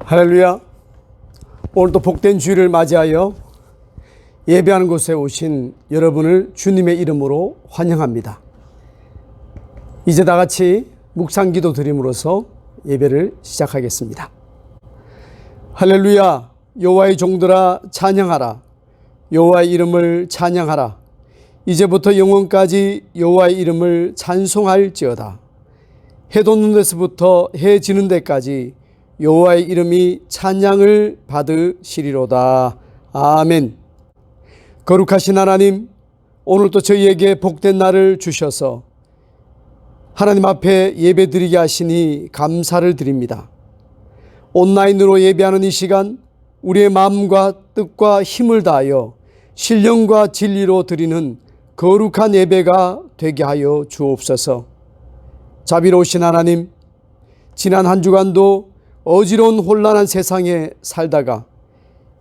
할렐루야. 오늘도 복된 주일을 맞이하여 예배하는 곳에 오신 여러분을 주님의 이름으로 환영합니다. 이제 다 같이 묵상기도 드림으로써 예배를 시작하겠습니다. 할렐루야. 여호와의 종들아 찬양하라. 여호와의 이름을 찬양하라. 이제부터 영원까지 여호와의 이름을 찬송할지어다. 해 돋는 데서부터 해 지는 데까지 여호와의 이름이 찬양을 받으시리로다. 아멘. 거룩하신 하나님, 오늘도 저희에게 복된 날을 주셔서 하나님 앞에 예배드리게 하시니 감사를 드립니다. 온라인으로 예배하는 이 시간, 우리의 마음과 뜻과 힘을 다하여 신령과 진리로 드리는 거룩한 예배가 되게 하여 주옵소서. 자비로우신 하나님, 지난 한 주간도 어지러운 혼란한 세상에 살다가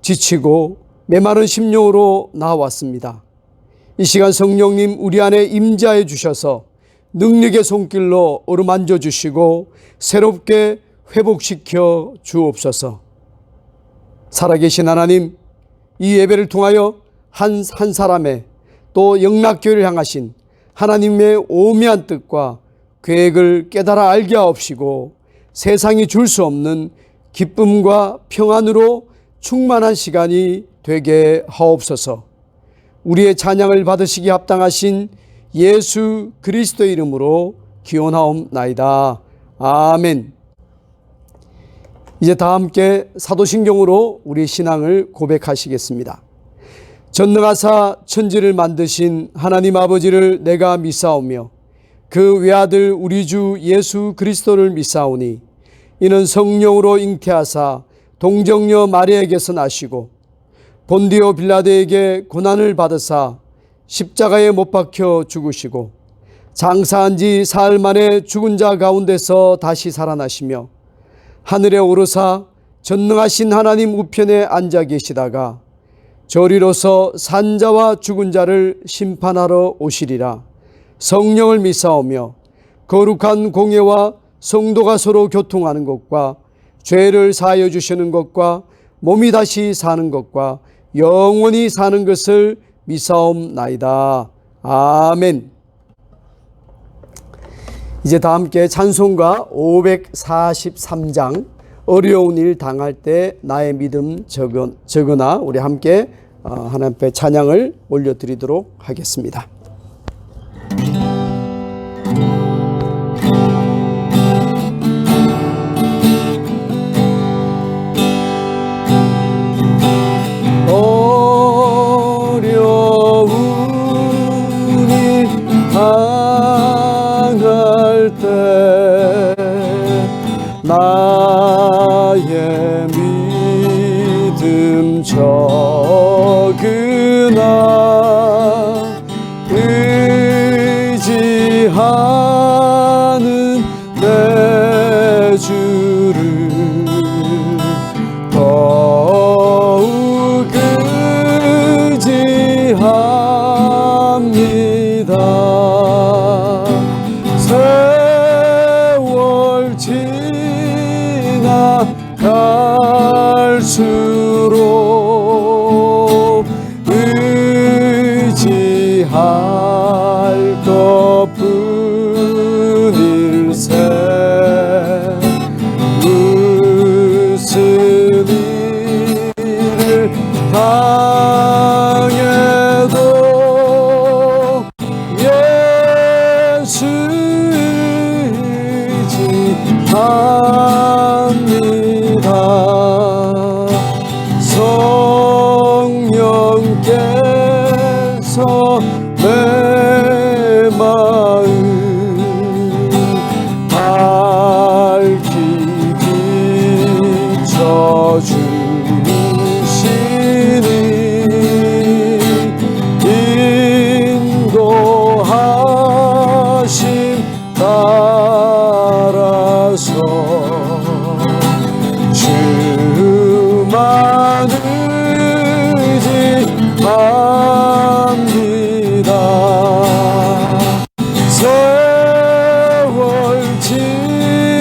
지치고 메마른 심령으로 나왔습니다. 이 시간 성령님 우리 안에 임재하여 주셔서 능력의 손길로 어루만져 주시고 새롭게 회복시켜 주옵소서. 살아계신 하나님, 이 예배를 통하여 한 사람의 또 영락교회를 향하신 하나님의 오묘한 뜻과 계획을 깨달아 알게 하옵시고 세상이 줄 수 없는 기쁨과 평안으로 충만한 시간이 되게 하옵소서. 우리의 찬양을 받으시기 합당하신 예수 그리스도의 이름으로 기원하옵나이다. 아멘. 이제 다 함께 사도신경으로 우리 신앙을 고백하시겠습니다. 전능하사 천지를 만드신 하나님 아버지를 내가 믿사오며 그 외아들 우리 주 예수 그리스도를 믿사오니 이는 성령으로 잉태하사 동정녀 마리아에게서 나시고 본디오 빌라도에게 고난을 받으사 십자가에 못 박혀 죽으시고 장사한 지 사흘 만에 죽은 자 가운데서 다시 살아나시며 하늘에 오르사 전능하신 하나님 우편에 앉아 계시다가 저리로서 산자와 죽은 자를 심판하러 오시리라. 성령을 믿사오며 거룩한 공예와 성도가 서로 교통하는 것과 죄를 사하여 주시는 것과 몸이 다시 사는 것과 영원히 사는 것을 믿사옵나이다. 아멘. 이제 다 함께 찬송가 543장 어려운 일 당할 때 나의 믿음 적으나 우리 함께 하나님 앞에 찬양을 올려드리도록 하겠습니다. 어려운 일 당할 때 나의 믿음 적으나 의지하는 내 주를 더욱 의지합니다. 세월 지나갈수록 의지할 것뿐일세. 무슨 일을 당해도 예수 의지합니다. 성령께서 내 마음 밝히 비춰주시니 인도하심 따라서 주만 의지합니다. 세월 지나갈수록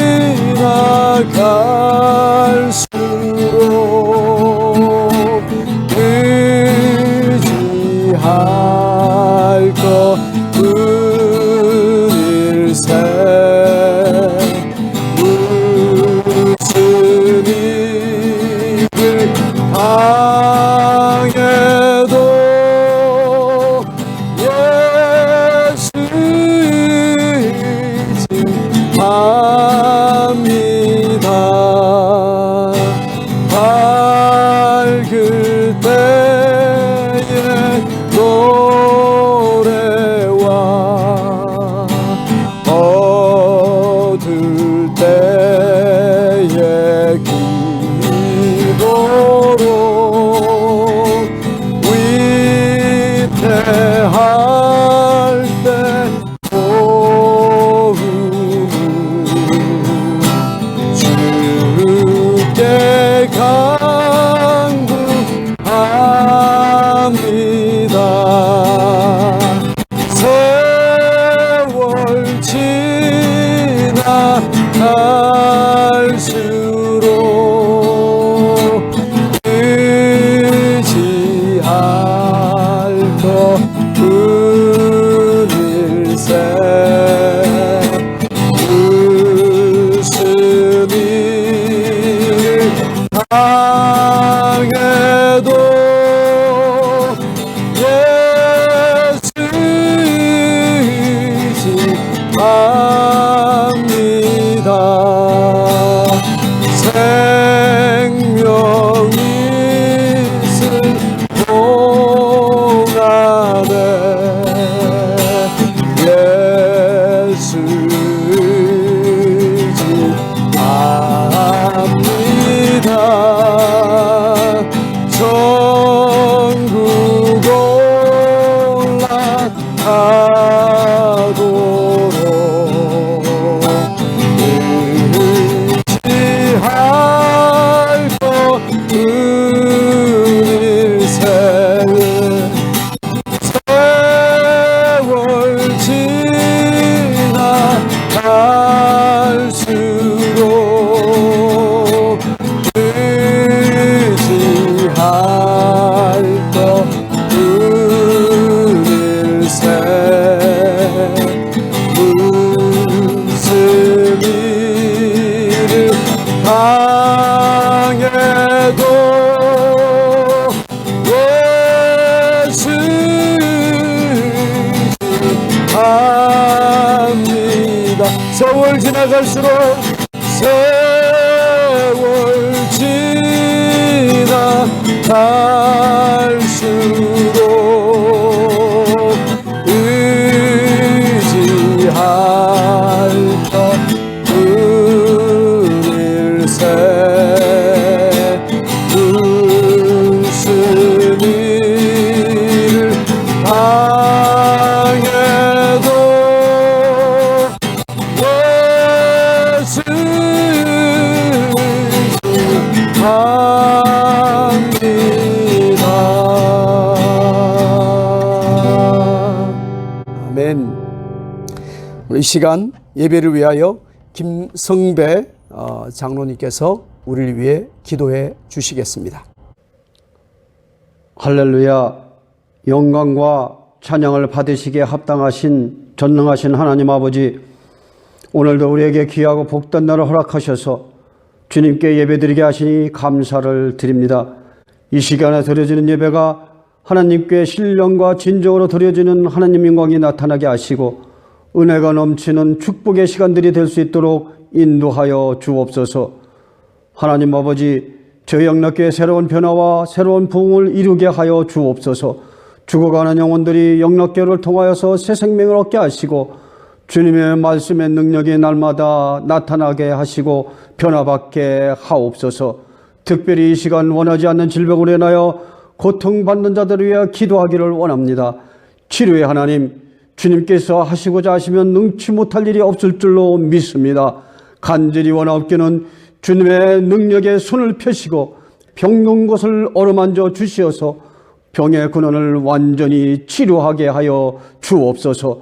나갈수록 의지할 것 은일세 웃음이 당해도 예수 의지합니다. 생명이 있을 동안에 예수 의지합니다. 천국 올라가도록 의지할 것 은일세 세월 지나갈수록 의지할 것 은일세 웃음이를 당해도 예수 의지합니다. 세월 지나갈수록 세월 지나갈수록 의지할 것 은일세 웃음이를 당해도 예수 의지합니다. 아멘. 이 시간 예배를 위하여 김성배 장로님께서 우리를 위해 기도해 주시겠습니다. 할렐루야. 영광과 찬양을 받으시기에 합당하신 전능하신 하나님 아버지, 오늘도 우리에게 귀하고 복된 날을 허락하셔서 주님께 예배드리게 하시니 감사를 드립니다. 이 시간에 드려지는 예배가 하나님께 신령과 진정으로 드려지는 하나님 영광이 나타나게 하시고 은혜가 넘치는 축복의 시간들이 될 수 있도록 인도하여 주옵소서. 하나님 아버지, 저희 영락교회 새로운 변화와 새로운 부흥을 이루게 하여 주옵소서. 죽어가는 영혼들이 영락교회를 통하여서 새 생명을 얻게 하시고 주님의 말씀의 능력이 날마다 나타나게 하시고 변화받게 하옵소서. 특별히 이 시간 원하지 않는 질병으로 인하여 고통받는 자들을 위해 기도하기를 원합니다. 치료의 하나님, 주님께서 하시고자 하시면 능치 못할 일이 없을 줄로 믿습니다. 간절히 원하옵기는 주님의 능력에 손을 펴시고 병든 곳을 어루만져 주시어서 병의 근원을 완전히 치료하게 하여 주옵소서.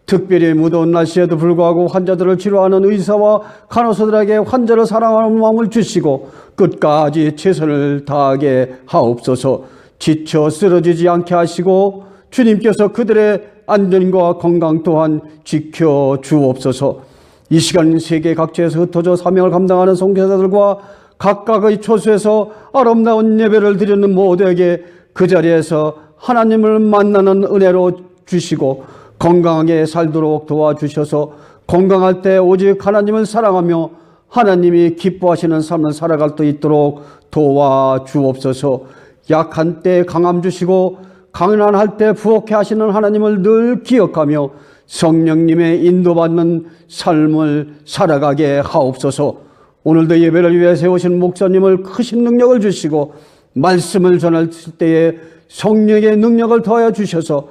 특별히 무더운 날씨에도 불구하고 환자들을 치료하는 의사와 간호사들에게 환자를 사랑하는 마음을 주시고 끝까지 최선을 다하게 하옵소서. 지쳐 쓰러지지 않게 하시고 주님께서 그들의 안전과 건강 또한 지켜 주옵소서. 이 시간 세계 각지에서 흩어져 사명을 감당하는 선교사들과 각각의 초소에서 아름다운 예배를 드리는 모두에게 그 자리에서 하나님을 만나는 은혜로 주시고 건강하게 살도록 도와주셔서 건강할 때 오직 하나님을 사랑하며 하나님이 기뻐하시는 삶을 살아갈 수 있도록 도와주옵소서. 약한 때 강함 주시고 가난할 때 부ох해 하시는 하나님을 늘 기억하며 성령님의 인도받는 삶을 살아가게 하옵소서. 오늘도 예배를 위해 세우신 목사님을 크신 능력을 주시고 말씀을 전할 때에 성령의 능력을 더하여 주셔서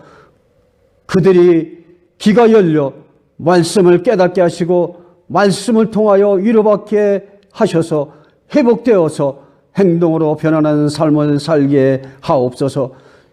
그들이 귀가 열려 말씀을 깨닫게 하시고 말씀을 통하여 위로받게 하셔서 회복되어서 행동으로 변화하는 삶을 살게 하옵소서.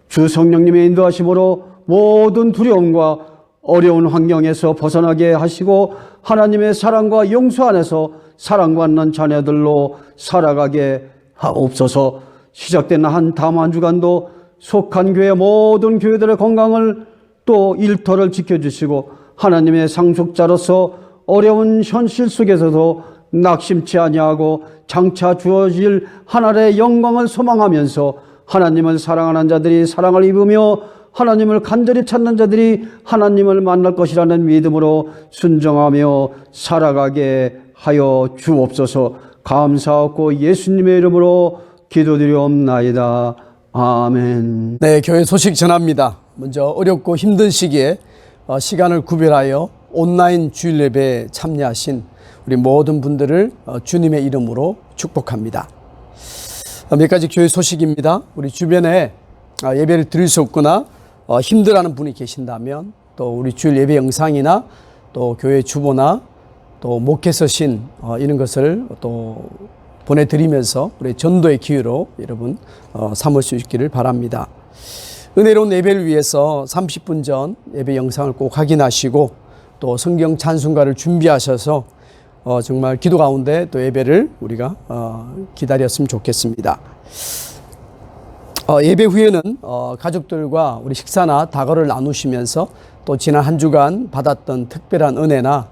주 성령님의 인도하심으로 모든 두려움과 어려운 환경에서 벗어나게 하시고 하나님의 사랑과 용서 안에서 사랑받는 자녀들로 살아가게 하옵소서. 시작된 한 다음 한 주간도 속한 교회 모든 교회들의 건강을 또 일터를 지켜주시고 하나님의 상속자로서 어려운 현실 속에서도 낙심치 아니하고 장차 주어질 하늘의 영광을 소망하면서 하나님을 사랑하는 자들이 사랑을 입으며 하나님을 간절히 찾는 자들이 하나님을 만날 것이라는 믿음으로 순종하며 살아가게 하여 주옵소서. 감사하고 예수님의 이름으로 기도드리옵나이다. 아멘. 네, 교회 소식 전합니다. 먼저 어렵고 힘든 시기에 시간을 구별하여 온라인 주일 예배에 참여하신 우리 모든 분들을 주님의 이름으로 축복합니다. 몇 가지 교회 소식입니다. 우리 주변에 예배를 드릴 수 없거나 힘들어하는 분이 계신다면 또 우리 주일 예배 영상이나 또 교회 주보나 또 목회서신 이런 것을 또 보내드리면서 우리 전도의 기회로 여러분 삼을 수 있기를 바랍니다. 은혜로운 예배를 위해서 30분 전 예배 영상을 꼭 확인하시고 또 성경 찬송가를 준비하셔서 정말 기도 가운데 또 예배를 우리가 기다렸으면 좋겠습니다. 예배 후에는 가족들과 우리 식사나 다거를 나누시면서 또 지난 한 주간 받았던 특별한 은혜나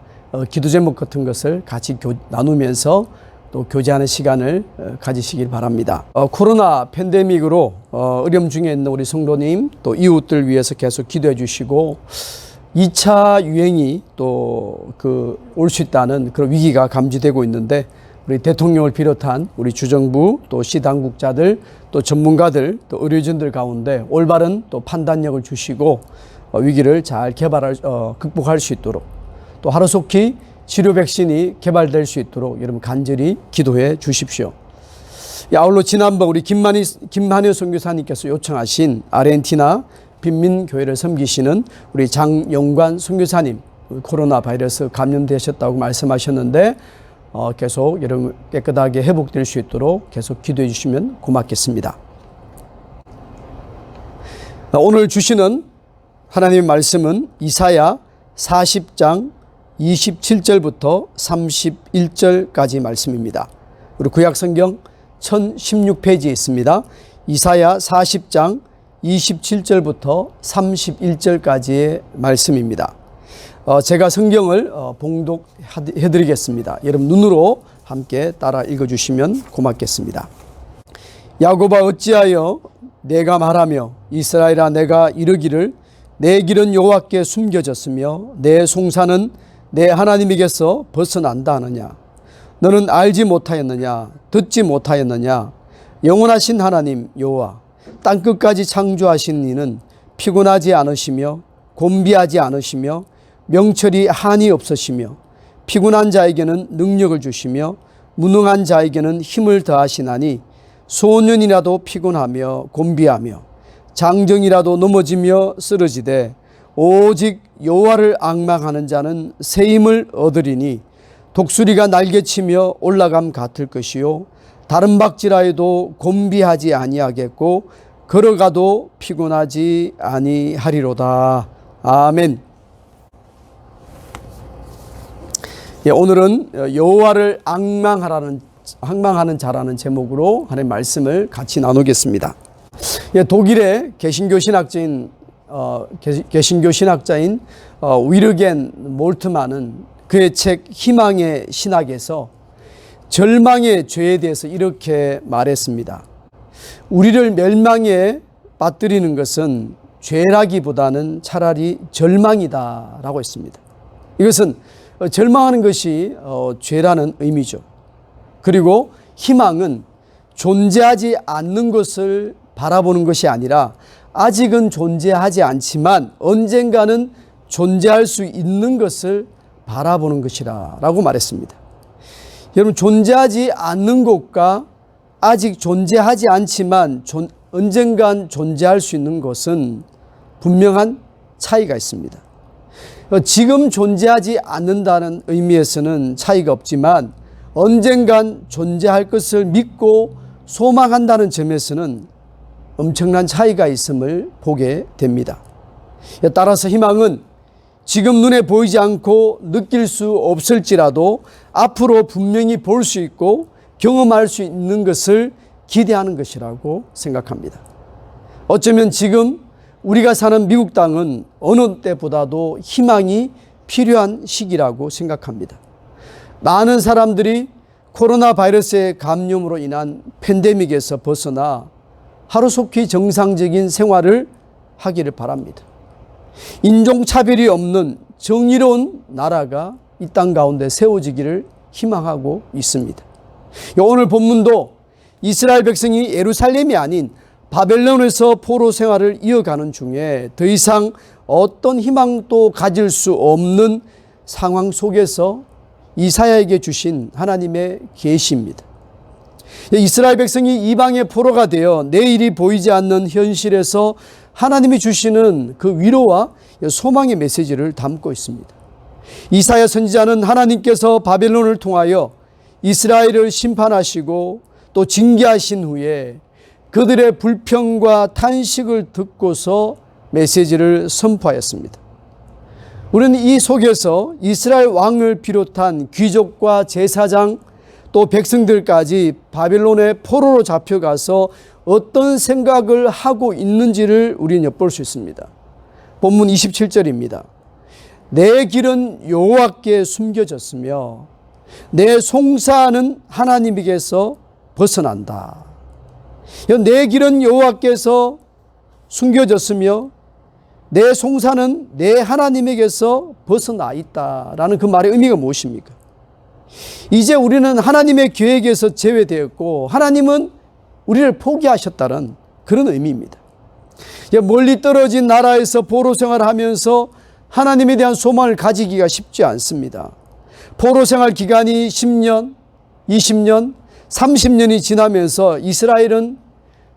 기도 제목 같은 것을 같이 나누면서 또 교제하는 시간을 가지시길 바랍니다. 코로나 팬데믹으로 어려움 중에 있는 우리 성도님 또 이웃들 위해서 계속 기도해 주시고 2차 유행이 또 올 수 있다는 그런 위기가 감지되고 있는데 우리 대통령을 비롯한 우리 주정부 또 시당국자들 또 전문가들 또 의료진들 가운데 올바른 또 판단력을 주시고 위기를 잘 극복할 수 있도록 또 하루속히 치료 백신이 개발될 수 있도록 여러분 간절히 기도해 주십시오. 아울러 지난번 우리 김한효 선교사님께서 요청하신 아르헨티나 빈민교회를 섬기시는 우리 장영관 선교사님 코로나 바이러스 감염되셨다고 말씀하셨는데 계속 여러분 깨끗하게 회복될 수 있도록 계속 기도해 주시면 고맙겠습니다. 오늘 주시는 하나님의 말씀은 이사야 40장 27절부터 31절까지 말씀입니다. 우리 구약성경 1016페이지에 있습니다. 이사야 40장 27절부터 31절까지의 말씀입니다. 제가 성경을 봉독해 드리겠습니다. 여러분 눈으로 함께 따라 읽어주시면 고맙겠습니다. 야곱아 어찌하여 내가 말하며 이스라엘아 내가 이르기를 내 길은 여호와께 숨겨졌으며 내 송사는 내 하나님에게서 벗어난다 하느냐. 너는 알지 못하였느냐 듣지 못하였느냐. 영원하신 하나님 여호와 땅끝까지 창조하신 이는 피곤하지 않으시며 곤비하지 않으시며 명철이 한이 없으시며 피곤한 자에게는 능력을 주시며 무능한 자에게는 힘을 더하시나니 소년이라도 피곤하며 곤비하며 장정이라도 넘어지며 쓰러지되 오직 여호와를 앙망하는 자는 새 힘을 얻으리니 독수리가 날개치며 올라감 같을 것이요 다른 박질하여도 곤비하지 아니하겠고 걸어가도 피곤하지 아니하리로다. 아멘. 오늘은 여호와를 앙망하는 자라는 제목으로 하나님의 말씀을 같이 나누겠습니다. 독일의 개신교 신학자인 위르겐 몰트만은 그의 책 희망의 신학에서 절망의 죄에 대해서 이렇게 말했습니다. 우리를 멸망에 빠뜨리는 것은 죄라기보다는 차라리 절망이다 라고 했습니다. 이것은 절망하는 것이 죄라는 의미죠. 그리고 희망은 존재하지 않는 것을 바라보는 것이 아니라 아직은 존재하지 않지만 언젠가는 존재할 수 있는 것을 바라보는 것이라고 말했습니다. 여러분 존재하지 않는 것과 아직 존재하지 않지만 언젠간 존재할 수 있는 것은 분명한 차이가 있습니다. 지금 존재하지 않는다는 의미에서는 차이가 없지만 언젠간 존재할 것을 믿고 소망한다는 점에서는 엄청난 차이가 있음을 보게 됩니다. 따라서 희망은 지금 눈에 보이지 않고 느낄 수 없을지라도 앞으로 분명히 볼 수 있고 경험할 수 있는 것을 기대하는 것이라고 생각합니다. 어쩌면 지금 우리가 사는 미국 땅은 어느 때보다도 희망이 필요한 시기라고 생각합니다. 많은 사람들이 코로나 바이러스의 감염으로 인한 팬데믹에서 벗어나 하루속히 정상적인 생활을 하기를 바랍니다. 인종차별이 없는 정의로운 나라가 이 땅 가운데 세워지기를 희망하고 있습니다. 오늘 본문도 이스라엘 백성이 예루살렘이 아닌 바벨론에서 포로 생활을 이어가는 중에 더 이상 어떤 희망도 가질 수 없는 상황 속에서 이사야에게 주신 하나님의 계시입니다. 이스라엘 백성이 이방의 포로가 되어 내일이 보이지 않는 현실에서 하나님이 주시는 그 위로와 소망의 메시지를 담고 있습니다. 이사야 선지자는 하나님께서 바벨론을 통하여 이스라엘을 심판하시고 또 징계하신 후에 그들의 불평과 탄식을 듣고서 메시지를 선포하였습니다. 우리는 이 속에서 이스라엘 왕을 비롯한 귀족과 제사장 또 백성들까지 바벨론의 포로로 잡혀가서 어떤 생각을 하고 있는지를 우리는 엿볼 수 있습니다. 본문 27절입니다. 내 길은 여호와께 숨겨졌으며 내 송사는 하나님에게서 벗어난다. 내 길은 여호와께서 숨겨졌으며 내 송사는 내 하나님에게서 벗어나 있다라는 그 말의 의미가 무엇입니까? 이제 우리는 하나님의 계획에서 제외되었고 하나님은 우리를 포기하셨다는 그런 의미입니다. 멀리 떨어진 나라에서 포로 생활을 하면서 하나님에 대한 소망을 가지기가 쉽지 않습니다. 포로 생활 기간이 10년, 20년, 30년이 지나면서 이스라엘은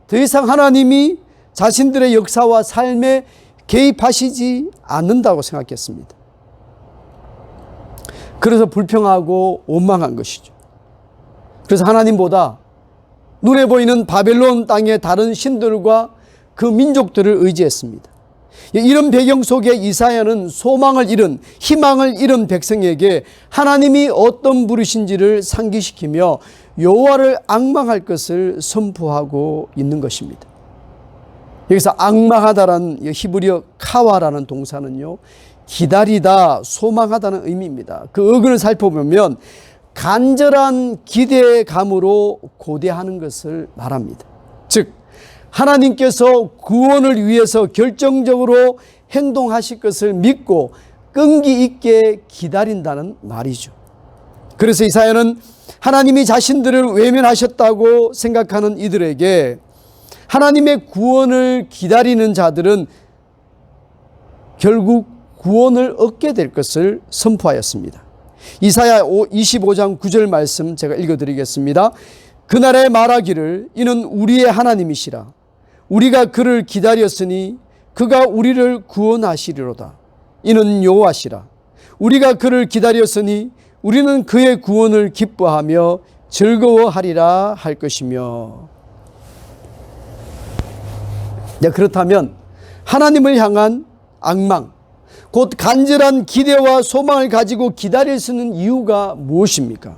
더 이상 하나님이 자신들의 역사와 삶에 개입하시지 않는다고 생각했습니다. 그래서 불평하고 원망한 것이죠. 그래서 하나님보다 눈에 보이는 바벨론 땅의 다른 신들과 그 민족들을 의지했습니다. 이런 배경 속에 이사야는 소망을 잃은, 희망을 잃은 백성에게 하나님이 어떤 분이신지를 상기시키며 여호와를 앙망할 것을 선포하고 있는 것입니다. 여기서 앙망하다라는 히브리어 카와라는 동사는요, 기다리다, 소망하다는 의미입니다. 그 어근을 살펴보면 간절한 기대감으로 고대하는 것을 말합니다. 즉 하나님께서 구원을 위해서 결정적으로 행동하실 것을 믿고 끈기 있게 기다린다는 말이죠. 그래서 이사야는 하나님이 자신들을 외면하셨다고 생각하는 이들에게 하나님의 구원을 기다리는 자들은 결국 구원을 얻게 될 것을 선포하였습니다. 이사야 25장 9절 말씀 제가 읽어드리겠습니다. 그날에 말하기를 이는 우리의 하나님이시라. 우리가 그를 기다렸으니 그가 우리를 구원하시리로다. 이는 여호와시라. 우리가 그를 기다렸으니 우리는 그의 구원을 기뻐하며 즐거워하리라 할 것이며. 그렇다면 하나님을 향한 앙망, 곧 간절한 기대와 소망을 가지고 기다릴 수 있는 이유가 무엇입니까?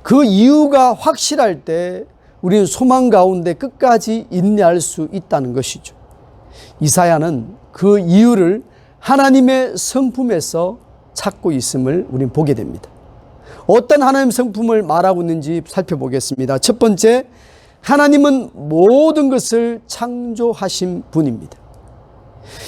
그 이유가 확실할 때 우리는 소망 가운데 끝까지 인내할 수 있다는 것이죠. 이사야는 그 이유를 하나님의 성품에서 찾고 있음을 우리는 보게 됩니다. 어떤 하나님의 성품을 말하고 있는지 살펴보겠습니다. 첫 번째, 하나님은 모든 것을 창조하신 분입니다.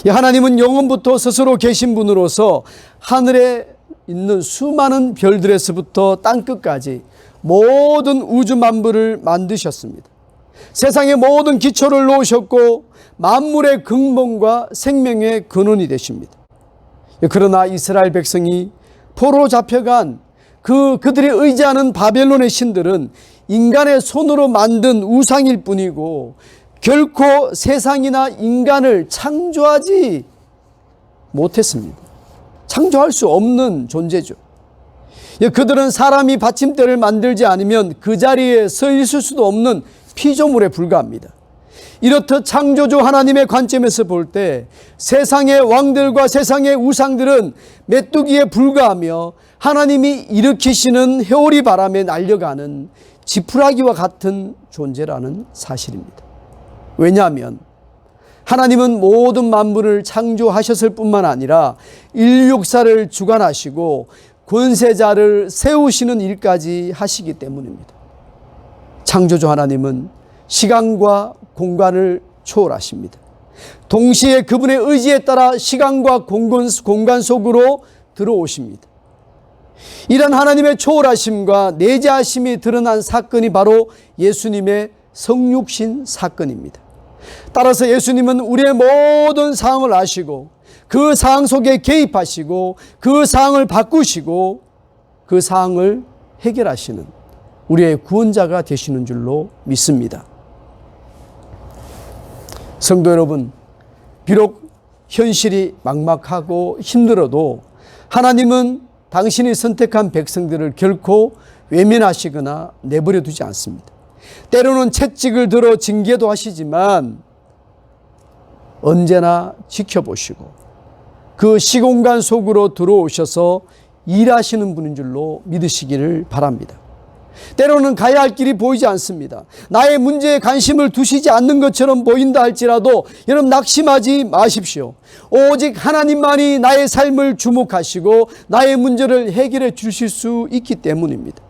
하나님은 영원부터 스스로 계신 분으로서 하늘에 있는 수많은 별들에서부터 땅끝까지 모든 우주 만물을 만드셨습니다. 세상의 모든 기초를 놓으셨고 만물의 근본과 생명의 근원이 되십니다. 그러나 이스라엘 백성이 포로 잡혀간 그들이 의지하는 바벨론의 신들은 인간의 손으로 만든 우상일 뿐이고 결코 세상이나 인간을 창조하지 못했습니다. 창조할 수 없는 존재죠. 그들은 사람이 받침대를 만들지 않으면 그 자리에 서 있을 수도 없는 피조물에 불과합니다. 이렇듯 창조주 하나님의 관점에서 볼 때 세상의 왕들과 세상의 우상들은 메뚜기에 불과하며 하나님이 일으키시는 회오리 바람에 날려가는 지푸라기와 같은 존재라는 사실입니다. 왜냐하면 하나님은 모든 만물을 창조하셨을 뿐만 아니라 인류 역사를 주관하시고 권세자를 세우시는 일까지 하시기 때문입니다. 창조주 하나님은 시간과 공간을 초월하십니다. 동시에 그분의 의지에 따라 시간과 공간 속으로 들어오십니다. 이런 하나님의 초월하심과 내재하심이 드러난 사건이 바로 예수님의 성육신 사건입니다. 따라서 예수님은 우리의 모든 상황을 아시고 그 상황 속에 개입하시고 그 상황을 바꾸시고 그 상황을 해결하시는 우리의 구원자가 되시는 줄로 믿습니다. 성도 여러분, 비록 현실이 막막하고 힘들어도 하나님은 당신이 선택한 백성들을 결코 외면하시거나 내버려 두지 않습니다. 때로는 채찍을 들어 징계도 하시지만 언제나 지켜보시고 그 시공간 속으로 들어오셔서 일하시는 분인 줄로 믿으시기를 바랍니다. 때로는 가야 할 길이 보이지 않습니다. 나의 문제에 관심을 두시지 않는 것처럼 보인다 할지라도 여러분 낙심하지 마십시오. 오직 하나님만이 나의 삶을 주목하시고 나의 문제를 해결해 주실 수 있기 때문입니다.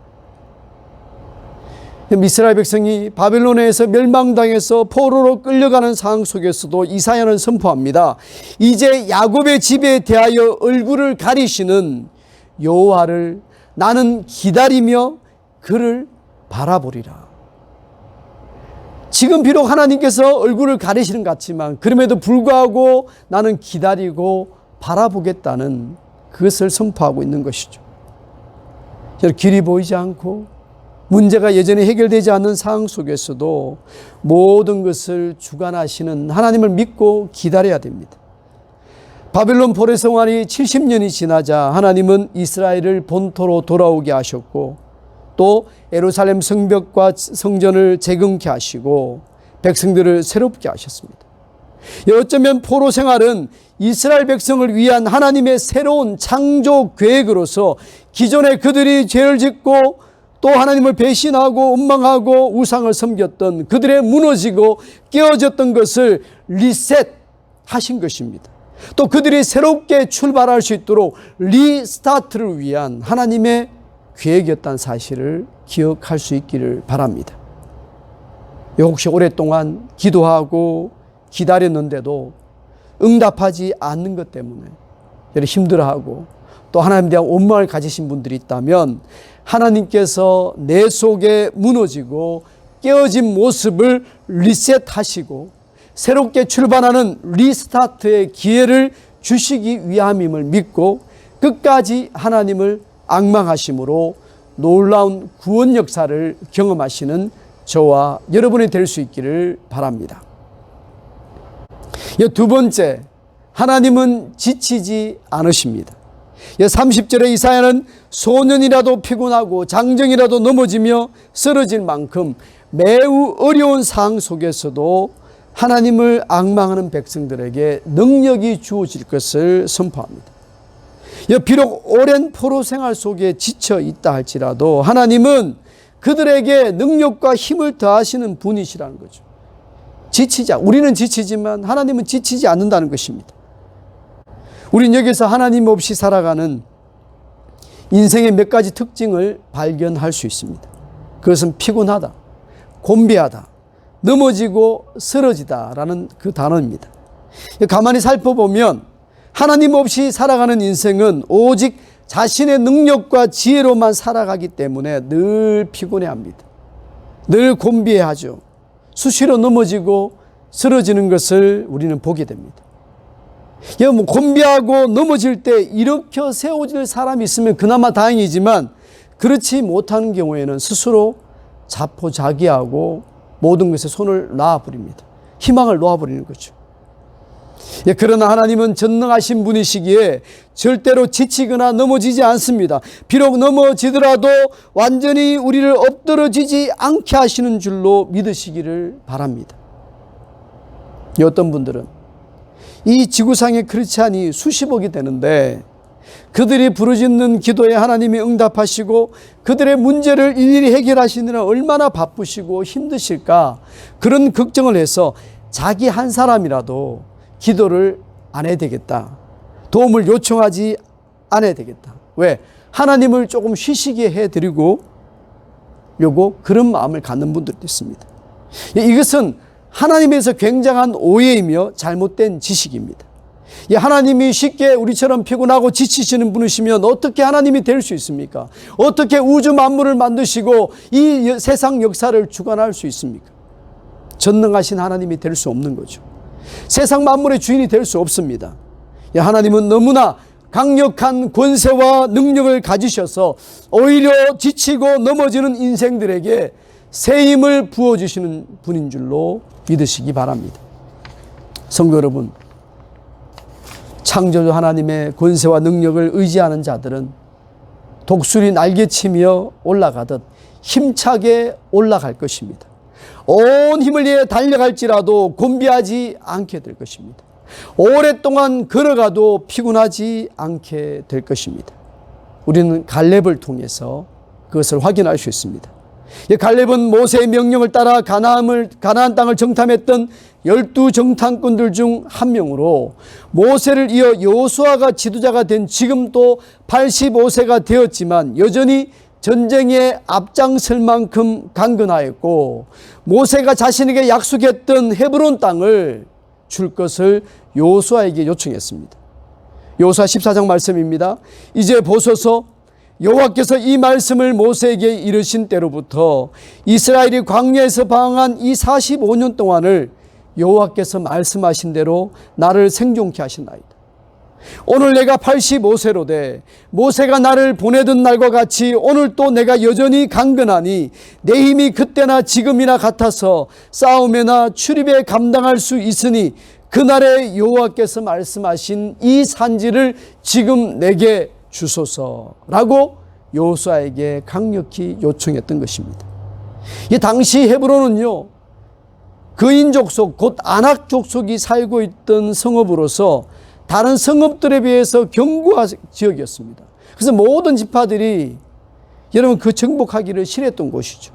이스라엘 백성이 바벨론에서 멸망당해서 포로로 끌려가는 상황 속에서도 이사야는 선포합니다. 이제 야곱의 집에 대하여 얼굴을 가리시는 여호와를 나는 기다리며 그를 바라보리라. 지금 비록 하나님께서 얼굴을 가리시는 것 같지만 그럼에도 불구하고 나는 기다리고 바라보겠다는 그것을 선포하고 있는 것이죠. 길이 보이지 않고 문제가 여전히 해결되지 않는 상황 속에서도 모든 것을 주관하시는 하나님을 믿고 기다려야 됩니다. 바벨론 포로 생활이 70년이 지나자 하나님은 이스라엘을 본토로 돌아오게 하셨고 또 예루살렘 성벽과 성전을 재건케 하시고 백성들을 새롭게 하셨습니다. 어쩌면 포로 생활은 이스라엘 백성을 위한 하나님의 새로운 창조 계획으로서 기존에 그들이 죄를 짓고 또 하나님을 배신하고 원망하고 우상을 섬겼던 그들의 무너지고 깨어졌던 것을 리셋하신 것입니다. 또 그들이 새롭게 출발할 수 있도록 리스타트를 위한 하나님의 계획이었다는 사실을 기억할 수 있기를 바랍니다. 혹시 오랫동안 기도하고 기다렸는데도 응답하지 않는 것 때문에 힘들어하고 또 하나님에 대한 원망을 가지신 분들이 있다면 하나님께서 내 속에 무너지고 깨어진 모습을 리셋하시고 새롭게 출발하는 리스타트의 기회를 주시기 위함임을 믿고 끝까지 하나님을 앙망하심으로 놀라운 구원 역사를 경험하시는 저와 여러분이 될 수 있기를 바랍니다. 두 번째, 하나님은 지치지 않으십니다. 30절에 이사야는 소년이라도 피곤하고 장정이라도 넘어지며 쓰러질 만큼 매우 어려운 상황 속에서도 하나님을 앙망하는 백성들에게 능력이 주어질 것을 선포합니다. 비록 오랜 포로 생활 속에 지쳐 있다 할지라도 하나님은 그들에게 능력과 힘을 더하시는 분이시라는 거죠. 우리는 지치지만 하나님은 지치지 않는다는 것입니다. 우린 여기서 하나님 없이 살아가는 인생의 몇 가지 특징을 발견할 수 있습니다. 그것은 피곤하다, 곤비하다, 넘어지고 쓰러지다라는 그 단어입니다. 가만히 살펴보면 하나님 없이 살아가는 인생은 오직 자신의 능력과 지혜로만 살아가기 때문에 늘 피곤해합니다. 늘 곤비해하죠. 수시로 넘어지고 쓰러지는 것을 우리는 보게 됩니다. 곤비하고 넘어질 때 일으켜 세워질 사람이 있으면 그나마 다행이지만 그렇지 못하는 경우에는 스스로 자포자기하고 모든 것에 손을 놔버립니다. 희망을 놓아버리는 거죠. 그러나 하나님은 전능하신 분이시기에 절대로 지치거나 넘어지지 않습니다. 비록 넘어지더라도 완전히 우리를 엎드러지지 않게 하시는 줄로 믿으시기를 바랍니다. 어떤 분들은 이 지구상의 크리스찬이 수십억이 되는데 그들이 부르짖는 기도에 하나님이 응답하시고 그들의 문제를 일일이 해결하시느라 얼마나 바쁘시고 힘드실까, 그런 걱정을 해서 자기 한 사람이라도 기도를 안 해야 되겠다, 도움을 요청하지 않아야 되겠다. 왜? 하나님을 조금 쉬시게 해드리고 그런 마음을 갖는 분들도 있습니다. 이것은 하나님에서 굉장한 오해이며 잘못된 지식입니다. 하나님이 쉽게 우리처럼 피곤하고 지치시는 분이시면 어떻게 하나님이 될 수 있습니까? 어떻게 우주 만물을 만드시고 이 세상 역사를 주관할 수 있습니까? 전능하신 하나님이 될 수 없는 거죠. 세상 만물의 주인이 될 수 없습니다. 하나님은 너무나 강력한 권세와 능력을 가지셔서 오히려 지치고 넘어지는 인생들에게 새 힘을 부어주시는 분인 줄로 믿으시기 바랍니다. 성도 여러분, 창조주 하나님의 권세와 능력을 의지하는 자들은 독수리 날개치며 올라가듯 힘차게 올라갈 것입니다. 온 힘을 위해 달려갈지라도 곤비하지 않게 될 것입니다. 오랫동안 걸어가도 피곤하지 않게 될 것입니다. 우리는 갈렙을 통해서 그것을 확인할 수 있습니다. 갈렙은 모세의 명령을 따라 가나안 땅을 정탐했던 12정탐꾼들 중 한 명으로 모세를 이어 여호수아가 지도자가 된 지금 또 85세가 되었지만 여전히 전쟁에 앞장설 만큼 강건하였고 모세가 자신에게 약속했던 헤브론 땅을 줄 것을 여호수아에게 요청했습니다. 여호수아 14장 말씀입니다. 이제 보소서, 여호와께서 이 말씀을 모세에게 이르신 때로부터 이스라엘이 광야에서 방황한 이 45년 동안을 여호와께서 말씀하신 대로 나를 생존케 하신나이다. 오늘 내가 85세로 돼 모세가 나를 보내던 날과 같이 오늘 또 내가 여전히 강건하니 내 힘이 그때나 지금이나 같아서 싸움에나 출입에 감당할 수 있으니 그날에 여호와께서 말씀하신 이 산지를 지금 내게 주소서라고 여호수아에게 강력히 요청했던 것입니다. 이 당시 헤브론은요, 그인 족속 곧 아낙 족속이 살고 있던 성읍으로서 다른 성읍들에 비해서 견고한 지역이었습니다. 그래서 모든 지파들이 여러분 그 정복하기를 싫어했던 곳이죠.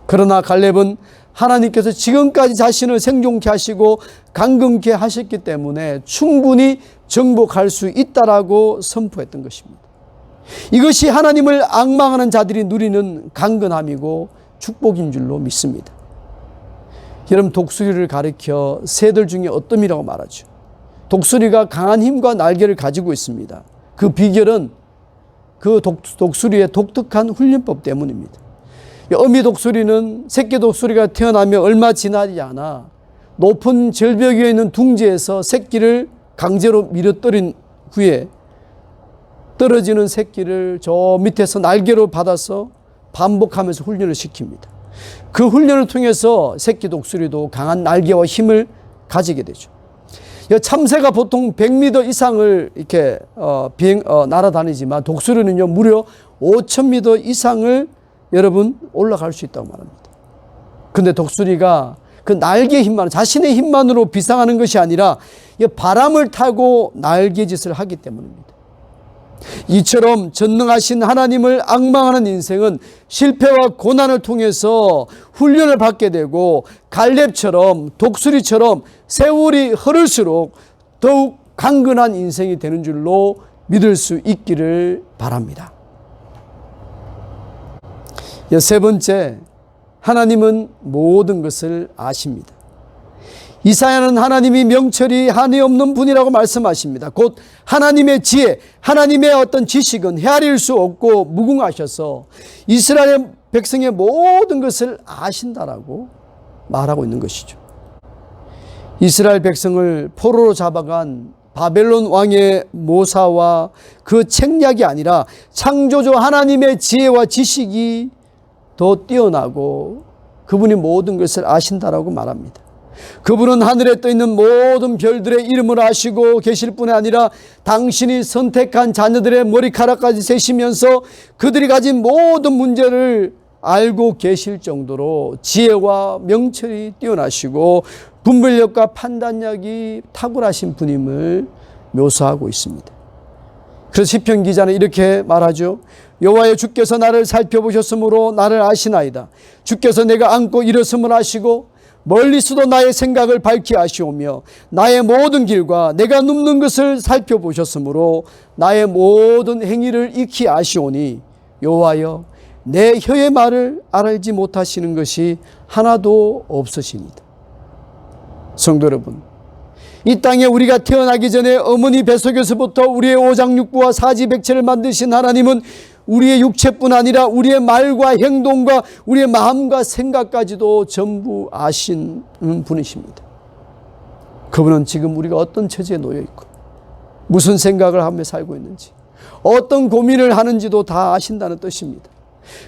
그러나 갈렙은 하나님께서 지금까지 자신을 생존케 하시고 강건케 하셨기 때문에 충분히 정복할 수 있다라고 선포했던 것입니다. 이것이 하나님을 앙망하는 자들이 누리는 강건함이고 축복인 줄로 믿습니다. 여러분, 독수리를 가리켜 새들 중에 어뜸이라고 말하죠. 독수리가 강한 힘과 날개를 가지고 있습니다. 그 비결은 그 독수리의 독특한 훈련법 때문입니다. 어미 독수리는 새끼 독수리가 태어나며 얼마 지나지 않아 높은 절벽 위에 있는 둥지에서 새끼를 강제로 밀어떨인 후에 떨어지는 새끼를 저 밑에서 날개로 받아서 반복하면서 훈련을 시킵니다. 그 훈련을 통해서 새끼 독수리도 강한 날개와 힘을 가지게 되죠. 참새가 보통 100m 이상을 이렇게 날아다니지만 독수리는요 무려 5000m 이상을 여러분 올라갈 수 있다고 말합니다. 근데 독수리가 그 날개 힘만, 자신의 힘만으로 비상하는 것이 아니라 바람을 타고 날개짓을 하기 때문입니다. 이처럼 전능하신 하나님을 앙망하는 인생은 실패와 고난을 통해서 훈련을 받게 되고 갈렙처럼 독수리처럼 세월이 흐를수록 더욱 강건한 인생이 되는 줄로 믿을 수 있기를 바랍니다. 세 번째, 하나님은 모든 것을 아십니다. 이사야는 하나님이 명철이 한이 없는 분이라고 말씀하십니다. 곧 하나님의 지혜, 하나님의 어떤 지식은 헤아릴 수 없고 무궁하셔서 이스라엘 백성의 모든 것을 아신다라고 말하고 있는 것이죠. 이스라엘 백성을 포로로 잡아간 바벨론 왕의 모사와 그 책략이 아니라 창조주 하나님의 지혜와 지식이 더 뛰어나고 그분이 모든 것을 아신다라고 말합니다. 그분은 하늘에 떠있는 모든 별들의 이름을 아시고 계실 뿐이 아니라 당신이 선택한 자녀들의 머리카락까지 세시면서 그들이 가진 모든 문제를 알고 계실 정도로 지혜와 명철이 뛰어나시고 분별력과 판단력이 탁월하신 분임을 묘사하고 있습니다. 그래서 시편 기자는 이렇게 말하죠. 여호와여, 주께서 나를 살펴보셨으므로 나를 아시나이다. 주께서 내가 안고 일었음을 아시고 멀리서도 나의 생각을 밝히 아시오며 나의 모든 길과 내가 눕는 것을 살펴보셨으므로 나의 모든 행위를 익히 아시오니 여호와여, 내 혀의 말을 알지 못하시는 것이 하나도 없으십니다. 성도 여러분, 이 땅에 우리가 태어나기 전에 어머니 뱃속에서부터 우리의 오장육부와 사지백체를 만드신 하나님은 우리의 육체뿐 아니라 우리의 말과 행동과 우리의 마음과 생각까지도 전부 아시는 분이십니다. 그분은 지금 우리가 어떤 처지에 놓여 있고 무슨 생각을 하며 살고 있는지, 어떤 고민을 하는지도 다 아신다는 뜻입니다.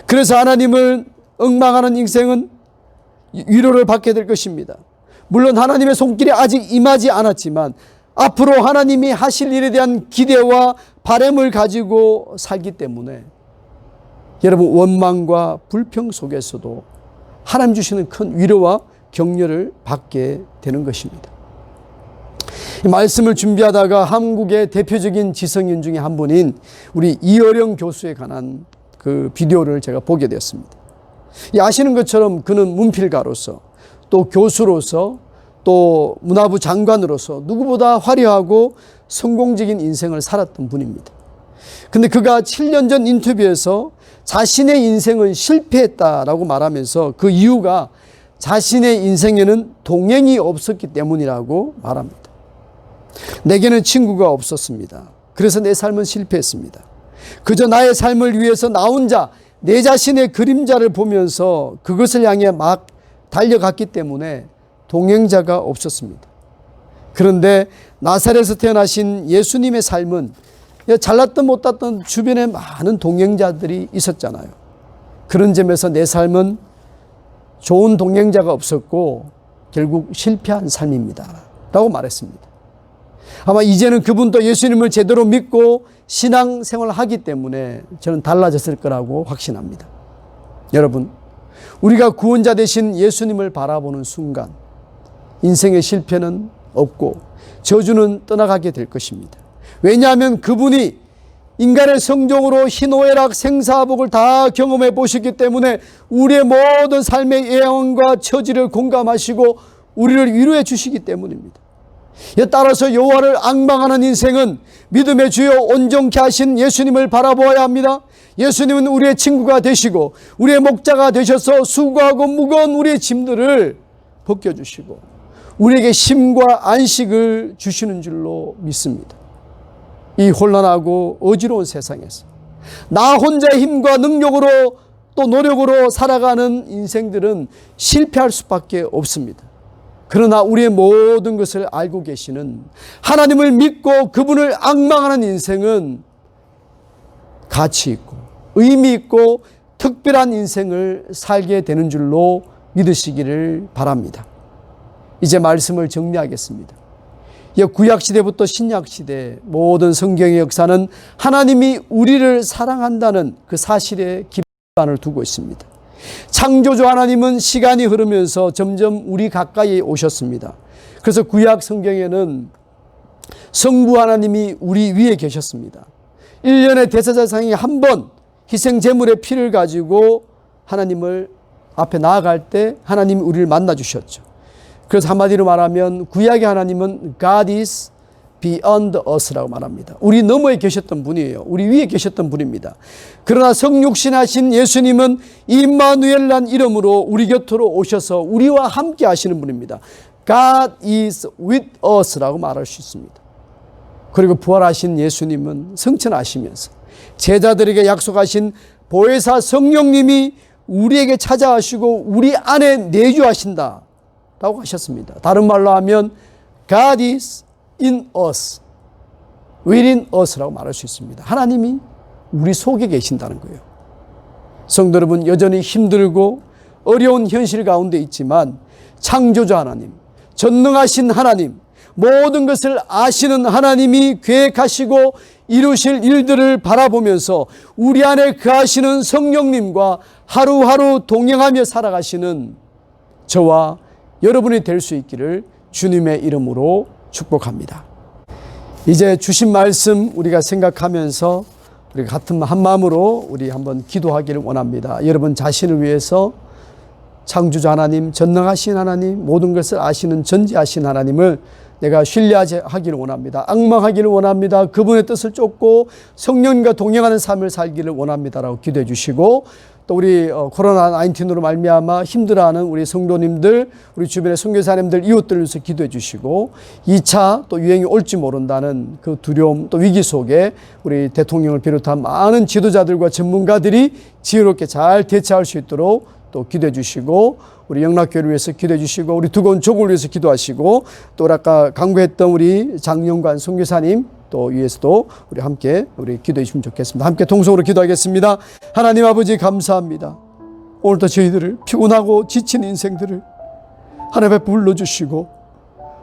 그래서 하나님을 엉망하는 인생은 위로를 받게 될 것입니다. 물론 하나님의 손길이 아직 임하지 않았지만 앞으로 하나님이 하실 일에 대한 기대와 바람을 가지고 살기 때문에 여러분, 원망과 불평 속에서도 하나님 주시는 큰 위로와 격려를 받게 되는 것입니다. 이 말씀을 준비하다가 한국의 대표적인 지성인 중에 한 분인 우리 이어령 교수에 관한 그 비디오를 제가 보게 되었습니다. 아시는 것처럼 그는 문필가로서 또 교수로서 또 문화부 장관으로서 누구보다 화려하고 성공적인 인생을 살았던 분입니다. 근데 그가 7년 전 인터뷰에서 자신의 인생은 실패했다라고 말하면서 그 이유가 자신의 인생에는 동행이 없었기 때문이라고 말합니다. 내게는 친구가 없었습니다. 그래서 내 삶은 실패했습니다. 그저 나의 삶을 위해서 나 혼자 내 자신의 그림자를 보면서 그것을 향해 막 달려갔기 때문에 동행자가 없었습니다. 그런데 나사렛에서 태어나신 예수님의 삶은 잘났든 못났든 주변에 많은 동행자들이 있었잖아요. 그런 점에서 내 삶은 좋은 동행자가 없었고 결국 실패한 삶입니다 라고 말했습니다. 아마 이제는 그분도 예수님을 제대로 믿고 신앙생활을 하기 때문에 저는 달라졌을 거라고 확신합니다. 여러분, 우리가 구원자 되신 예수님을 바라보는 순간 인생의 실패는 없고 저주는 떠나가게 될 것입니다. 왜냐하면 그분이 인간의 성종으로 희노애락 생사복을 다 경험해 보셨기 때문에 우리의 모든 삶의 애환과 처지를 공감하시고 우리를 위로해 주시기 때문입니다. 따라서 여호와를 앙망하는 인생은 믿음의 주여 온전케 하신 예수님을 바라보아야 합니다. 예수님은 우리의 친구가 되시고 우리의 목자가 되셔서 수고하고 무거운 우리의 짐들을 벗겨주시고 우리에게 쉼과 안식을 주시는 줄로 믿습니다. 이 혼란하고 어지러운 세상에서 나 혼자의 힘과 능력으로 또 노력으로 살아가는 인생들은 실패할 수밖에 없습니다. 그러나 우리의 모든 것을 알고 계시는 하나님을 믿고 그분을 앙망하는 인생은 가치 있고 의미 있고 특별한 인생을 살게 되는 줄로 믿으시기를 바랍니다. 이제 말씀을 정리하겠습니다. 구약시대부터 신약시대 모든 성경의 역사는 하나님이 우리를 사랑한다는 그 사실에 기반을 두고 있습니다. 창조주 하나님은 시간이 흐르면서 점점 우리 가까이 오셨습니다. 그래서 구약 성경에는 성부 하나님이 우리 위에 계셨습니다. 1년에 대제사장이 한 번 희생 제물의 피를 가지고 하나님을 앞에 나아갈 때 하나님이 우리를 만나 주셨죠. 그래서 한마디로 말하면 구약의 하나님은 God is beyond us라고 말합니다. 우리 너머에 계셨던 분이에요. 우리 위에 계셨던 분입니다. 그러나 성육신하신 예수님은 임마누엘란 이름으로 우리 곁으로 오셔서 우리와 함께 하시는 분입니다. God is with us라고 말할 수 있습니다. 그리고 부활하신 예수님은 성천하시면서 제자들에게 약속하신 보혜사 성령님이 우리에게 찾아오시고 우리 안에 내주하신다 라고 하셨습니다. 다른 말로 하면 God is in us, within us라고 말할 수 있습니다. 하나님이 우리 속에 계신다는 거예요. 성도 여러분, 여전히 힘들고 어려운 현실 가운데 있지만 창조주 하나님, 전능하신 하나님, 모든 것을 아시는 하나님이 계획하시고 이루실 일들을 바라보면서 우리 안에 거하시는 성령님과 하루하루 동행하며 살아가시는 저와 여러분이 될 수 있기를 주님의 이름으로 축복합니다. 이제 주신 말씀 우리가 생각하면서 우리 같은 한 마음으로 우리 한번 기도하기를 원합니다. 여러분 자신을 위해서 창조주 하나님, 전능하신 하나님, 모든 것을 아시는 전지하신 하나님을 내가 신뢰하기를 원합니다. 앙망하기를 원합니다. 그분의 뜻을 쫓고 성령님과 동행하는 삶을 살기를 원합니다라고 기도해 주시고, 또 우리 코로나19로 말미암아 힘들어하는 우리 성도님들, 우리 주변의 선교사님들, 이웃들을 위해서 기도해 주시고, 2차 또 유행이 올지 모른다는 그 두려움 또 위기 속에 우리 대통령을 비롯한 많은 지도자들과 전문가들이 지혜롭게 잘 대처할 수 있도록 또 기도해 주시고, 우리 영락교회를 위해서 기도해 주시고, 우리 두꺼운 족을 위해서 기도하시고, 또 아까 강구했던 우리 장영관 선교사님 또 위해서도 우리 함께 우리 기도해 주시면 좋겠습니다. 함께 동성으로 기도하겠습니다. 하나님 아버지 감사합니다. 오늘도 저희들을 피곤하고 지친 인생들을 하나님 앞에 불러주시고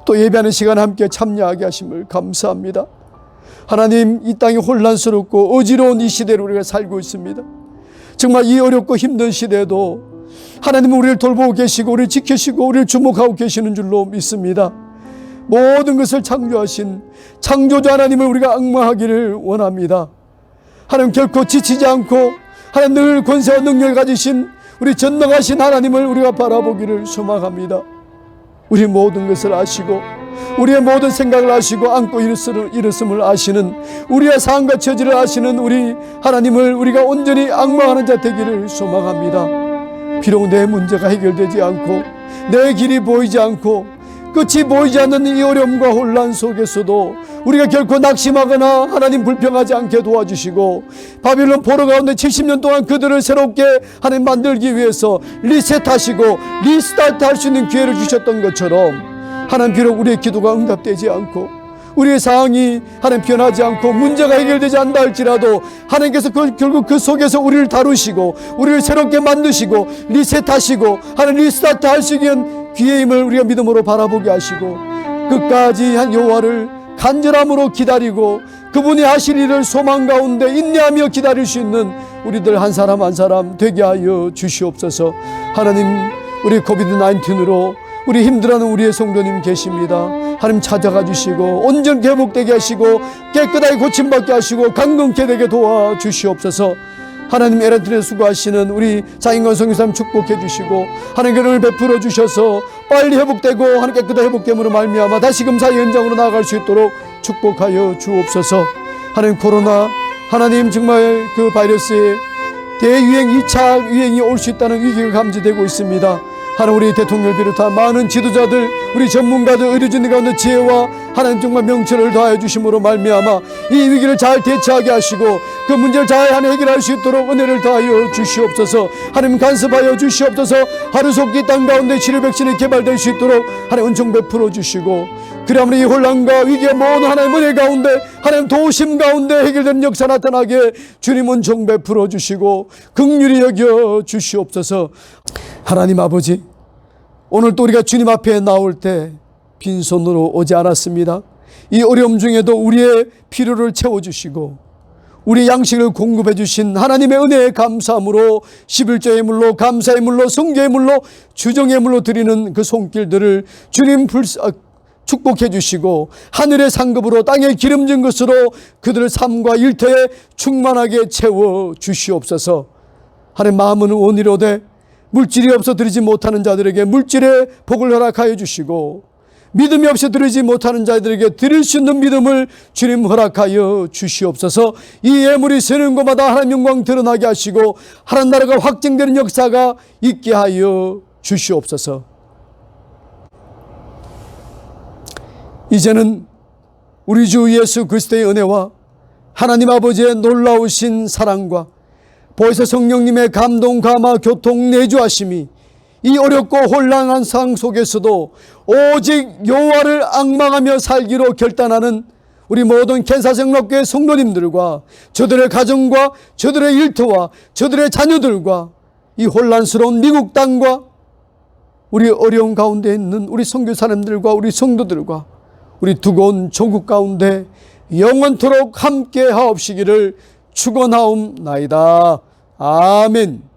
또 예배하는 시간에 함께 참여하게 하심을 감사합니다. 하나님, 이 땅이 혼란스럽고 어지러운 이 시대를 우리가 살고 있습니다. 정말 이 어렵고 힘든 시대에도 하나님은 우리를 돌보고 계시고 우리를 지키시고 우리를 주목하고 계시는 줄로 믿습니다. 모든 것을 창조하신 창조주 하나님을 우리가 앙망하기를 원합니다. 하나님 결코 지치지 않고 하나님 늘 권세와 능력을 가지신 우리 전능하신 하나님을 우리가 바라보기를 소망합니다. 우리 모든 것을 아시고 우리의 모든 생각을 아시고 안고 일었음을 아시는, 우리의 삶과 처지를 아시는 우리 하나님을 우리가 온전히 앙망하는 자 되기를 소망합니다. 비록 내 문제가 해결되지 않고 내 길이 보이지 않고 끝이 보이지 않는 이 어려움과 혼란 속에서도 우리가 결코 낙심하거나 하나님 불평하지 않게 도와주시고, 바빌론 포로 가운데 70년 동안 그들을 새롭게 하나님 만들기 위해서 리셋하시고 리스타트 할 수 있는 기회를 주셨던 것처럼, 하나님 비록 우리의 기도가 응답되지 않고 우리의 상황이 하나님 변하지 않고 문제가 해결되지 않다 할지라도 하나님께서 결국 그 속에서 우리를 다루시고 우리를 새롭게 만드시고 리셋하시고 하나님 리스타트 할 수 있는 기회임을 우리가 믿음으로 바라보게 하시고, 끝까지 한 여호와를 간절함으로 기다리고 그분이 하실 일을 소망 가운데 인내하며 기다릴 수 있는 우리들 한 사람 한 사람 되게 하여 주시옵소서. 하나님, 우리 코비드-19으로 우리 힘들어하는 우리의 성도님 계십니다. 하나님 찾아가 주시고 온전히 회복되게 하시고 깨끗하게 고침받게 하시고 강건케 되게 도와주시옵소서. 하나님, 에란트에 수고하시는 우리 장인권 선교사님 축복해 주시고 하나님 은혜를 베풀어 주셔서 빨리 회복되고 하나님 깨끗한 회복됨으로 말미암아 다시금 사회 현장으로 나아갈 수 있도록 축복하여 주옵소서. 하나님, 코로나 하나님 정말 그 바이러스의 대유행 2차 유행이 올 수 있다는 위기가 감지되고 있습니다. 하나님, 우리 대통령을 비롯한 많은 지도자들, 우리 전문가들, 의료진들 가운데 지혜와 하나님 정말 명철을 더하여 주심으로 말미암아 이 위기를 잘 대처하게 하시고 그 문제를 잘 해결할 수 있도록 은혜를 더하여 주시옵소서. 하나님, 간섭하여 주시옵소서. 하루속히 땅 가운데 치료 백신이 개발될 수 있도록 하나님 은총 베풀어 주시고, 그러므로 이 혼란과 위기의 모든 하나님 은혜 가운데 하나님 도우심 가운데 해결되는 역사 나타나게 주님 은총 베풀어 주시고 긍휼히 여겨 주시옵소서. 하나님 아버지, 오늘 또 우리가 주님 앞에 나올 때 빈손으로 오지 않았습니다. 이 어려움 중에도 우리의 필요를 채워주시고 우리 양식을 공급해 주신 하나님의 은혜에 감사함으로 11조의 물로, 감사의 물로, 성교의 물로, 주정의 물로 드리는 그 손길들을 주님 축복해 주시고 하늘의 상급으로 땅에 기름진 것으로 그들의 삶과 일터에 충만하게 채워 주시옵소서. 하나님, 마음은 원이로되 물질이 없어 드리지 못하는 자들에게 물질의 복을 허락하여 주시고, 믿음이 없어 드리지 못하는 자들에게 드릴 수 있는 믿음을 주님 허락하여 주시옵소서. 이 예물이 세는 곳마다 하나님 영광 드러나게 하시고 하나님 나라가 확증되는 역사가 있게 하여 주시옵소서. 이제는 우리 주 예수 그리스도의 은혜와 하나님 아버지의 놀라우신 사랑과 보혜사 성령님의 감동, 감화, 교통, 내주하심이 이 어렵고 혼란한 상황 속에서도 오직 여호와를 앙망하며 살기로 결단하는 우리 모든 캔사생락교회 성도님들과 저들의 가정과 저들의 일터와 저들의 자녀들과 이 혼란스러운 미국 땅과 우리 어려운 가운데 있는 우리 선교사님들과 우리 성도들과 우리 두고온 조국 가운데 영원토록 함께 하옵시기를 축원하옵나이다. 아멘.